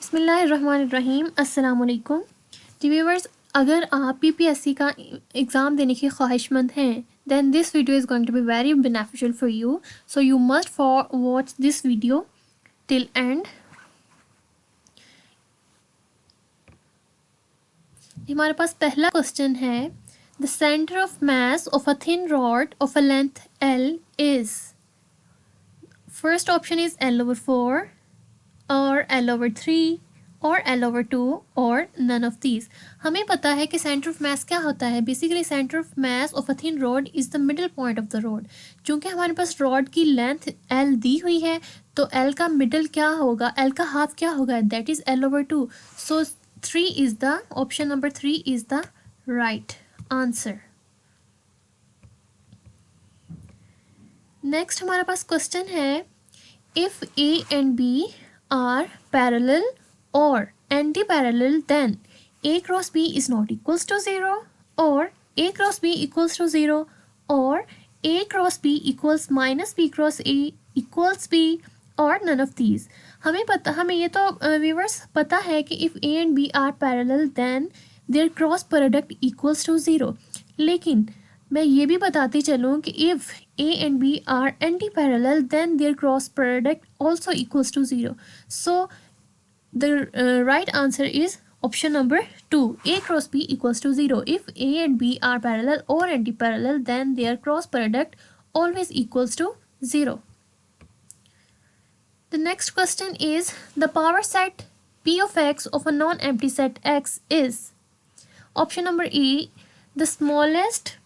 बिस्मिल्लाहिर्रहमानिर्रहीम अस्सलाम वालेकुम जी व्यूअर्स, अगर आप पीपीएससी का एग्ज़ाम देने की ख्वाहिशमंद हैं then this video is going to be very beneficial for you, so you must watch this video till end. हमारे पास पहला क्वेश्चन है the center of mass of a thin rod of a length L is, first option is L over 4 और L over 3 और L over 2 और none of these. हमें पता है कि सेंटर ऑफ मास क्या होता है. Basically centre of mass of a thin rod is the middle point of the rod. चूँकि हमारे पास रॉड की लेंथ L दी हुई है तो L का मिडिल क्या होगा, L का हाफ क्या होगा, that is L over 2. So 3 is the option number 3 is the right answer. Next हमारे पास क्वेश्चन है if A and B are parallel or anti-parallel then A cross B is not equals to 0 or A cross B equals to 0 or A cross B equals minus B cross A equals B or none of these. हमें ये तो viewers पता है कि if A and B are parallel then their cross product equals to 0. लेकिन मैं ये भी बताती चलूँ कि if A and B are anti-parallel then their cross product also equals to 0. So the right answer is option number 2, A cross B equals to 0. If A and B are parallel or anti-parallel then their cross product always equals to 0. The next question is the power set P of x of a non-empty set X is, option number A, the smallest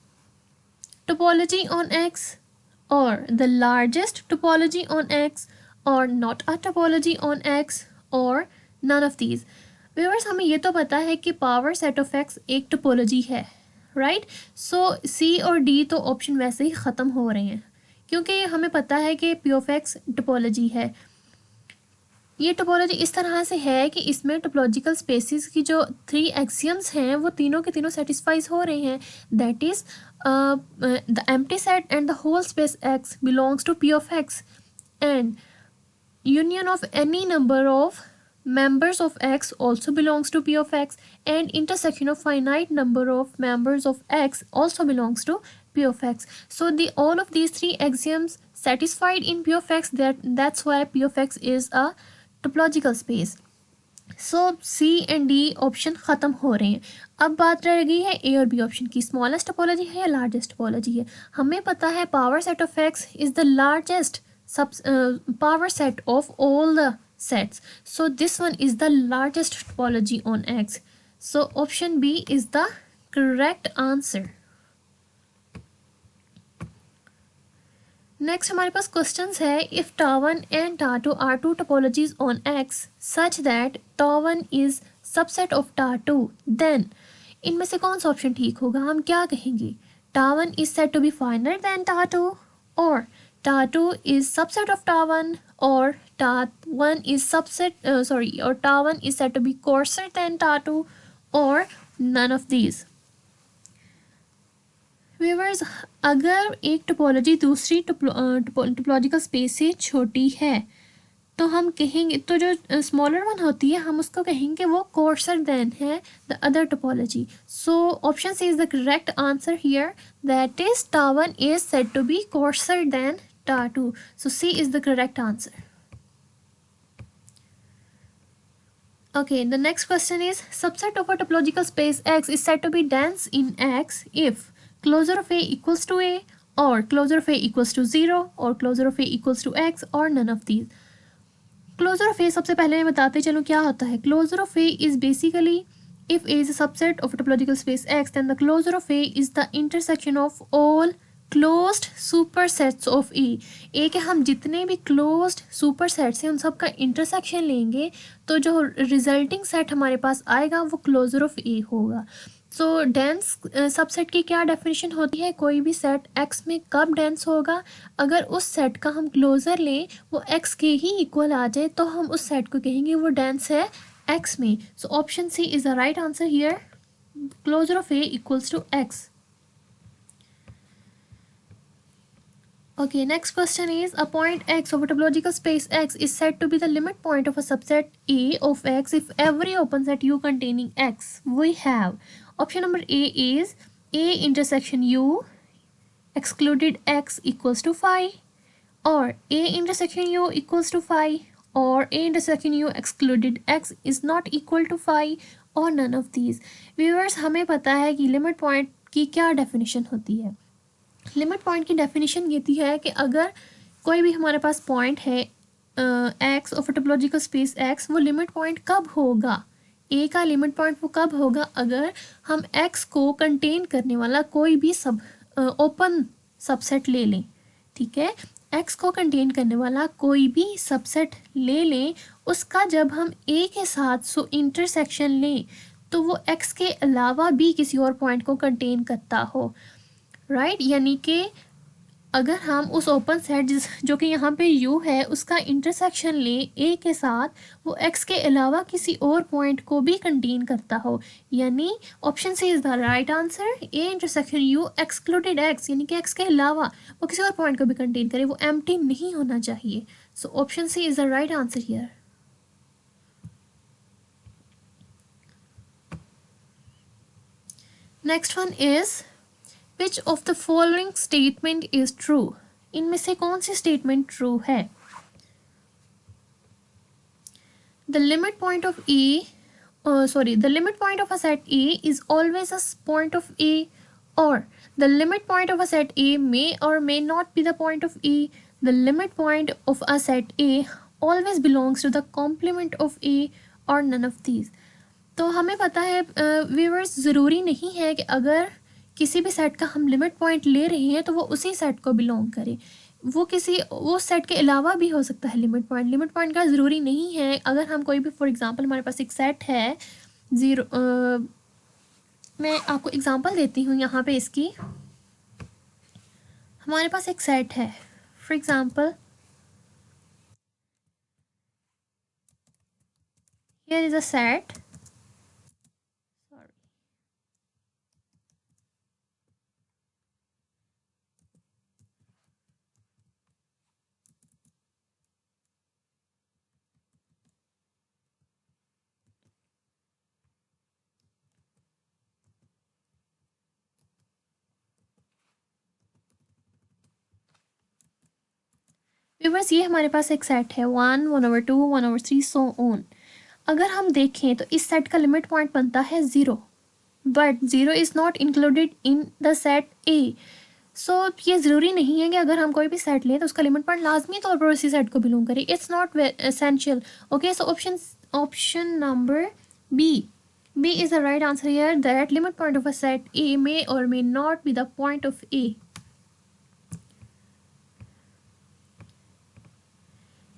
topology on X or the largest topology on X or not a topology on X or none of these. Viewers, हमें ये तो पता है कि power set of x एक topology है, right. सो सी और D तो ऑप्शन वैसे ही ख़त्म हो रहे हैं क्योंकि हमें पता है कि पी ऑफ एक्स टोपोलॉजी है. ये टोपोलॉजी इस तरह से है कि इसमें टोपोलॉजिकल स्पेसिस की जो 3 एक्सियम्स हैं वो तीनों के तीनों सेटिस्फाइज हो रहे हैं. That is the empty set and the whole space X belongs to P of X and union of any number of members of x also belongs to p of x and intersection of finite number of members of x also belongs to p of x. So all of these 3 axioms satisfied in p of x, that's why p of x is a topological space. So C and D option ख़त्म हो रहे हैं. अब बात रह गई है A और B ऑप्शन की. स्मॉलेस्ट टोपोलॉजी है या लार्जेस्ट टोपोलॉजी है. हमें पता है power set of x is the largest power set of all the sets. So this one is the largest topology on X. So option B is the correct answer. Next हमारे पास questions है if tau1 and tau2 are two topologies on X such that tau1 is subset of tau2 then इनमें से कौन सा option ठीक होगा. हम क्या कहेंगे, tau1 is said to be finer than tau2 or tau2 is subset of tau1 or tau1 is or tau1 is said to be coarser than tau2 or none of these. Viewers, अगर एक topology दूसरी topological space से छोटी है तो हम कहेंगे, तो जो स्मॉलर वन होती है हम उसको कहेंगे वो कोर्सर देन है the other topology. So option C is the correct answer here, that is tau1 is said to be coarser than tau2. So C is the correct answer. Okay, the next question is subset of a topological space X is said to be dense in X if closure of A equals to A or closure of A equals to 0 or closure of A equals to X or none of these. Closure of A सबसे पहले मैं बताते चलूँ क्या होता है. Closure of A is basically if A is a subset of a topological space X then the closure of A is the intersection of all closed super sets of A के हम जितने भी क्लोज्ड सुपर सेट्स हैं उन सब का intersection लेंगे तो जो रिजल्टिंग सेट हमारे पास आएगा वो क्लोजर ऑफ ए होगा. सो डेंस सबसेट की क्या डेफिनेशन होती है, कोई भी सेट एक्स में कब डेंस होगा, अगर उस सेट का हम क्लोजर लें वो एक्स के ही इक्वल आ जाए तो हम उस सेट को कहेंगे वो डेंस है एक्स में. So option C is the right answer here, closure of A equals to X. Okay, next question is a point X of a topological space X is said to be the limit point of a subset A of X if every open set U containing X. We have option number A is A intersection U excluded X equals to phi, or A intersection U equals to phi, or A intersection U excluded X is not equal to phi, or none of these. Viewers, हमें पता है कि limit point की क्या definition होती है. Limit point की definition ये थी है कि अगर कोई भी हमारे पास पॉइंट है x of topological space x, वो लिमिट पॉइंट कब होगा, ए का लिमिट पॉइंट वो कब होगा अगर हम एक्स को कंटेन करने वाला कोई भी सब ओपन सबसेट ले लें. ठीक है, एक्स को कंटेन करने वाला कोई भी सबसेट ले लें, उसका जब हम ए के साथ इंटरसेक्शन लें तो वो एक्स के अलावा भी किसी और पॉइंट को कंटेन करता हो. राइट, यानी कि अगर हम उस ओपन सेट जो कि यहाँ पे U है उसका इंटरसेक्शन लें A के साथ, वो X के अलावा किसी और पॉइंट को भी कंटेन करता हो, यानी option C is the right answer. A intersection U excluded X, यानी कि X के अलावा वो किसी और पॉइंट को भी कंटेन करे, वो एम्प्टी नहीं होना चाहिए. So option C is the right answer here. Next one is Which of the following statement is true? इनमें से कौन सी statement true है? The limit point of the limit point of a set A is always a point of A, or the limit point of a set A may or may not be the point of A. The limit point of a set A always belongs to the complement of A, or none of these. तो हमें पता है viewers, ज़रूरी नहीं है कि अगर किसी भी सेट का हम लिमिट पॉइंट ले रहे हैं तो वो उसी सेट को बिलोंग करे, वो सेट के अलावा भी हो सकता है लिमिट पॉइंट. लिमिट पॉइंट का ज़रूरी नहीं है. अगर हम कोई भी, फॉर एग्जांपल हमारे पास एक सेट है ज़ीरो, मैं आपको एग्जांपल देती हूँ यहाँ पे इसकी. हमारे पास एक सेट है, for example here is a set. Viewers, ये हमारे पास एक सेट है 1, 1/2, 1/3 सो ऑन. अगर हम देखें तो इस सेट का लिमिट पॉइंट बनता है 0, but 0 is not included in the set A. So ये ज़रूरी नहीं है कि अगर हम कोई भी सेट लें तो उसका लिमिट पॉइंट लाजमी तौर पर उसी सेट को बिलोंग करे. It's not essential. Okay, so option number B is the right answer here, that limit point of a set A may और may not be the point of A.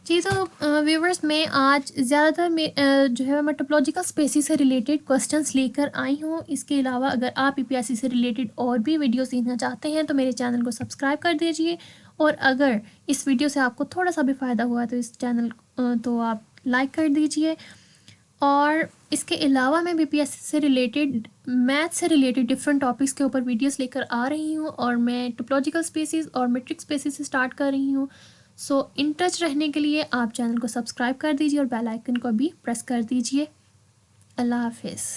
जी, तो viewers, मैं आज ज़्यादातर जो है मैं टोपोलॉजिकल स्पेसिस से रिलेटेड क्वेश्चंस लेकर आई हूँ. इसके अलावा अगर आप यूपीएससी से रिलेटेड और भी वीडियोस देखना चाहते हैं तो मेरे चैनल को सब्सक्राइब कर दीजिए. और अगर इस वीडियो से आपको थोड़ा सा भी फ़ायदा हुआ तो इस चैनल तो आप लाइक कर दीजिए. और इसके अलावा मैं बीपीएससी से रिलेटेड, मैथ से रिलेटेड डिफरेंट टॉपिक्स के ऊपर वीडियोस लेकर आ रही हूँ, और मैं टोपोलॉजिकल स्पेसिस और मैट्रिक्स स्पेसिस से स्टार्ट कर रही हूँ. सो इन टच रहने के लिए आप चैनल को सब्सक्राइब कर दीजिए और बेल आइकन को भी प्रेस कर दीजिए. अल्लाह हाफिज़.